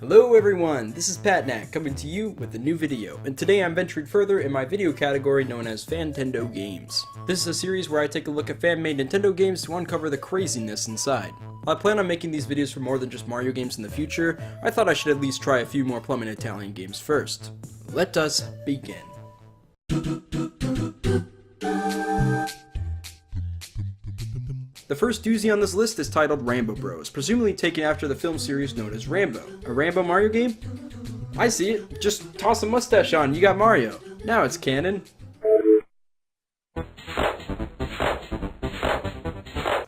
Hello everyone, this is Patnak coming to you with a new video, and today I'm venturing further in my video category known as Fantendo Games. This is a series where I take a look at fan-made Nintendo games to uncover the craziness inside. While I plan on making these videos for more than just Mario games in the future, I thought I should at least try a few more plumbing Italian games first. Let us begin. The first doozy on this list is titled Rambo Bros, presumably taken after the film series known as Rambo. A Rambo Mario game? I see it. Just toss a mustache on, you got Mario. Now it's canon.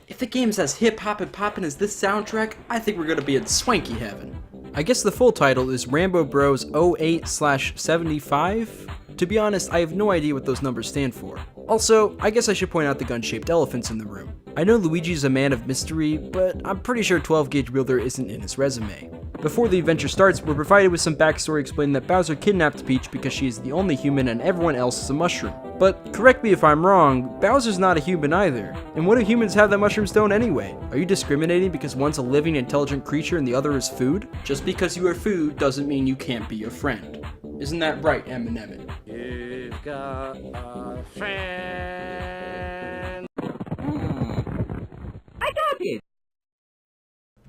If the game's as hip-hop and poppin' as this soundtrack, I think we're gonna be in swanky heaven. I guess the full title is Rambo Bros 08/75? To be honest, I have no idea what those numbers stand for. Also, I guess I should point out the gun-shaped elephants in the room. I know Luigi's a man of mystery, but I'm pretty sure 12-gauge wielder isn't in his resume. Before the adventure starts, we're provided with some backstory explaining that Bowser kidnapped Peach because she is the only human and everyone else is a mushroom. But correct me if I'm wrong, Bowser's not a human either. And what do humans have that mushrooms don't anyway? Are you discriminating because one's a living, intelligent creature and the other is food? Just because you are food doesn't mean you can't be a friend. Isn't that right, m&emit? You've got a friend. I got it!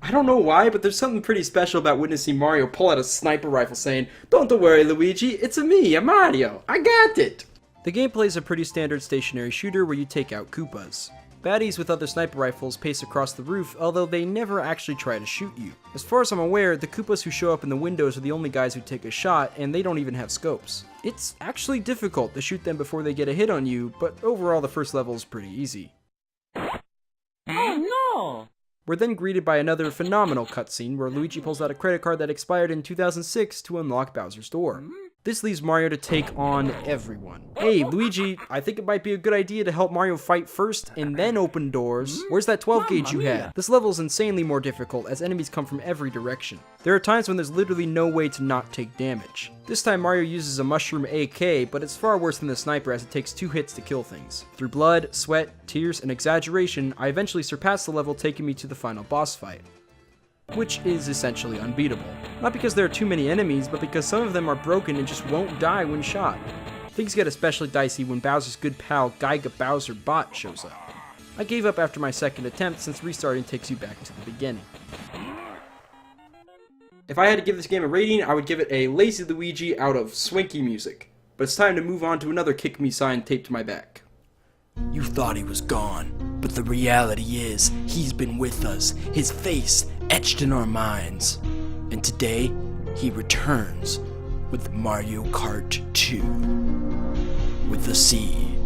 I don't know why, but there's something pretty special about witnessing Mario pull out a sniper rifle saying, "Don't worry, Luigi, it's me, Mario, I got it!" The gameplay is a pretty standard stationary shooter where you take out Koopas. Baddies with other sniper rifles pace across the roof, although they never actually try to shoot you. As far as I'm aware, the Koopas who show up in the windows are the only guys who take a shot, and they don't even have scopes. It's actually difficult to shoot them before they get a hit on you, but overall the first level is pretty easy. Oh no! We're then greeted by another phenomenal cutscene where Luigi pulls out a credit card that expired in 2006 to unlock Bowser's door. This leaves Mario to take on everyone. Hey, Luigi, I think it might be a good idea to help Mario fight first and then open doors. Where's that 12 gauge you had? This level is insanely more difficult as enemies come from every direction. There are times when there's literally no way to not take damage. This time Mario uses a mushroom AK, but it's far worse than the sniper as it takes 2 hits to kill things. Through blood, sweat, tears, and exaggeration, I eventually surpass the level taking me to the final boss fight, which is essentially unbeatable. Not because there are too many enemies, but because some of them are broken and just won't die when shot. Things get especially dicey when Bowser's good pal Giga Bowser Bot shows up. I gave up after my second attempt since restarting takes you back to the beginning. If I had to give this game a rating, I would give it a Lazy Luigi out of swanky music. But it's time to move on to another kick me sign taped to my back. You thought he was gone, but the reality is, he's been with us, his face etched in our minds. And today, he returns with Mario Kart 2 with the C.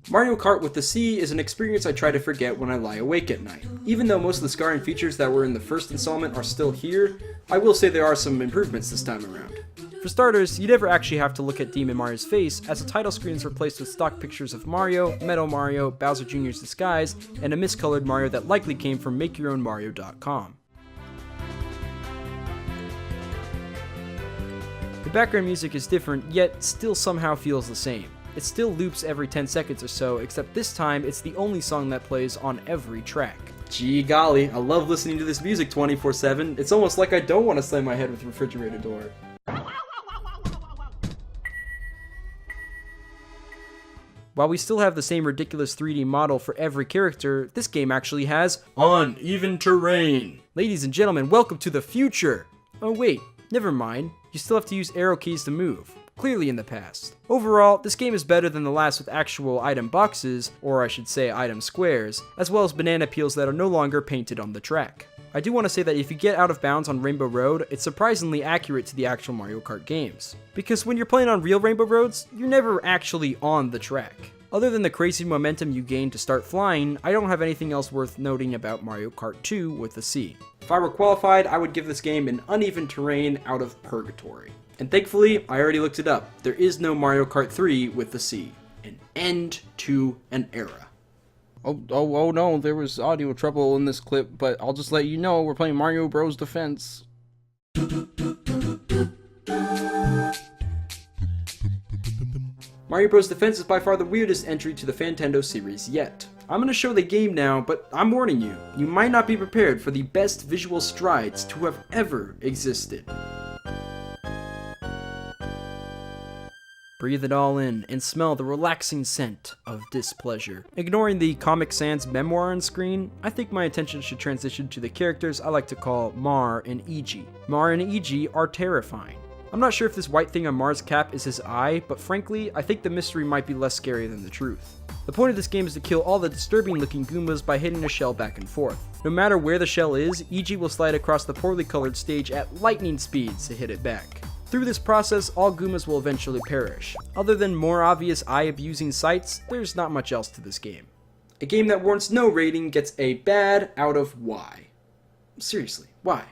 Mario Kart with the C is an experience I try to forget when I lie awake at night. Even though most of the scarring features that were in the first installment are still here, I will say there are some improvements this time around. For starters, you never actually have to look at Demon Mario's face, as the title screen is replaced with stock pictures of Mario, Metal Mario, Bowser Jr.'s disguise, and a miscolored Mario that likely came from MakeYourOwnMario.com. The background music is different, yet still somehow feels the same. It still loops every 10 seconds or so, except this time it's the only song that plays on every track. Gee golly, I love listening to this music 24/7. It's almost like I don't want to slam my head with the refrigerator door. While we still have the same ridiculous 3D model for every character, this game actually has uneven terrain. Ladies and gentlemen, welcome to the future! Oh wait, never mind. You still have to use arrow keys to move. Clearly in the past. Overall, this game is better than the last with actual item boxes, or I should say item squares, as well as banana peels that are no longer painted on the track. I do want to say that if you get out of bounds on Rainbow Road, it's surprisingly accurate to the actual Mario Kart games. Because when you're playing on real Rainbow Roads, you're never actually on the track. Other than the crazy momentum you gain to start flying, I don't have anything else worth noting about Mario Kart 2 with the C. If I were qualified, I would give this game an uneven terrain out of purgatory. And thankfully, I already looked it up. There is no Mario Kart 3 with the C. An end to an era. Oh no, there was audio trouble in this clip, but I'll just let you know we're playing Mario Bros. Defense. Mario Bros. Defense is by far the weirdest entry to the Fantendo series yet. I'm gonna show the game now, but I'm warning you, you might not be prepared for the best visual strides to have ever existed. Breathe it all in and smell the relaxing scent of displeasure. Ignoring the Comic Sans memoir on screen, I think my attention should transition to the characters I like to call Mar and Iji. Mar and Iji are terrifying. I'm not sure if this white thing on Mar's cap is his eye, but frankly, I think the mystery might be less scary than the truth. The point of this game is to kill all the disturbing looking Goombas by hitting a shell back and forth. No matter where the shell is, Iji will slide across the poorly colored stage at lightning speeds to hit it back. Through this process, all Goombas will eventually perish. Other than more obvious eye-abusing sights, there's not much else to this game. A game that warrants no rating gets a bad out of why. Seriously, why?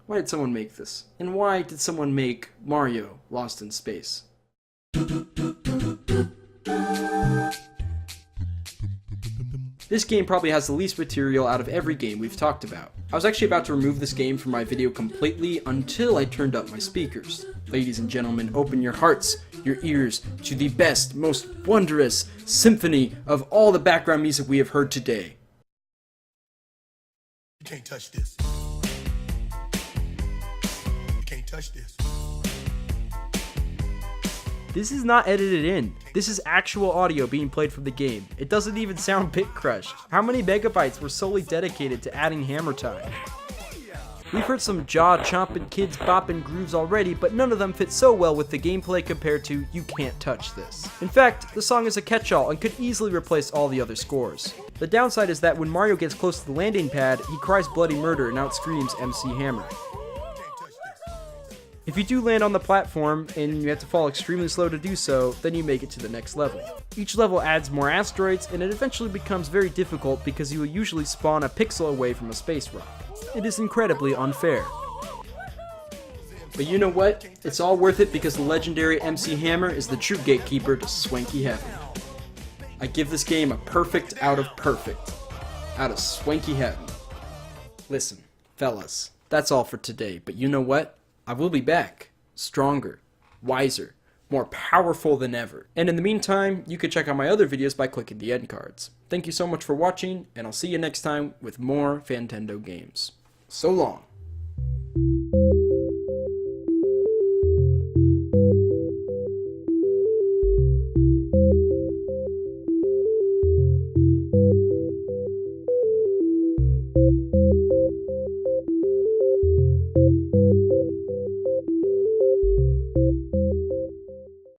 Why did someone make this? And why did someone make Mario Lost in Space? This game probably has the least material out of every game we've talked about. I was actually about to remove this game from my video completely until I turned up my speakers. Ladies and gentlemen, open your hearts, your ears, to the best, most wondrous symphony of all the background music we have heard today. You can't touch this. You can't touch this. This is not edited in. This is actual audio being played from the game. It doesn't even sound bit crushed. How many megabytes were solely dedicated to adding hammer time? We've heard some jaw-chomping kids bopping grooves already, but none of them fit so well with the gameplay compared to You Can't Touch This. In fact, the song is a catch-all and could easily replace all the other scores. The downside is that when Mario gets close to the landing pad, he cries bloody murder and outscreams MC Hammer. If you do land on the platform, and you have to fall extremely slow to do so, then you make it to the next level. Each level adds more asteroids, and it eventually becomes very difficult because you will usually spawn a pixel away from a space rock. It is incredibly unfair. But you know what? It's all worth it because the legendary MC Hammer is the true gatekeeper to Swanky Heaven. I give this game a perfect out of perfect. Out of Swanky Heaven. Listen, fellas, that's all for today, but you know what? I will be back, stronger, wiser, more powerful than ever. And in the meantime, you can check out my other videos by clicking the end cards. Thank you so much for watching, and I'll see you next time with more Fantendo Games. So long.